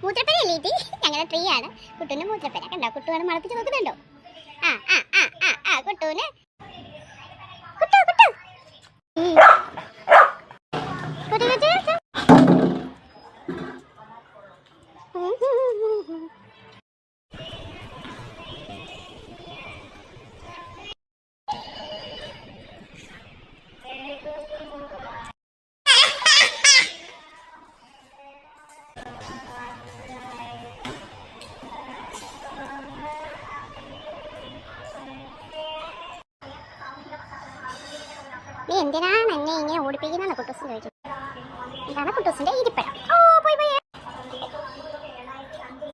മൂത്രപ്പരയല്ലേ ഇത്? ഞങ്ങളുടെ ട്രീ ആണ് കുട്ടൂന് മൂത്രപ്പര. കണ്ടോ? കുട്ടുവാണ് മണപ്പിച്ച് നോക്കുന്നുണ്ടോ? ആ ആ ആ ആ ആ കുട്ടൂന് കുട്ടു കുട്ടു കുട്ടു കുട്ടു. നീ എന്തിനാണ് എന്നെ ഇങ്ങനെ ഓടിപ്പിക്കുന്നതെന്ന് കുട്ടൂസിന് ചോദിച്ചു. ഇതാണ് കുട്ടൂസിന്റെ ഇരിപ്പിടം.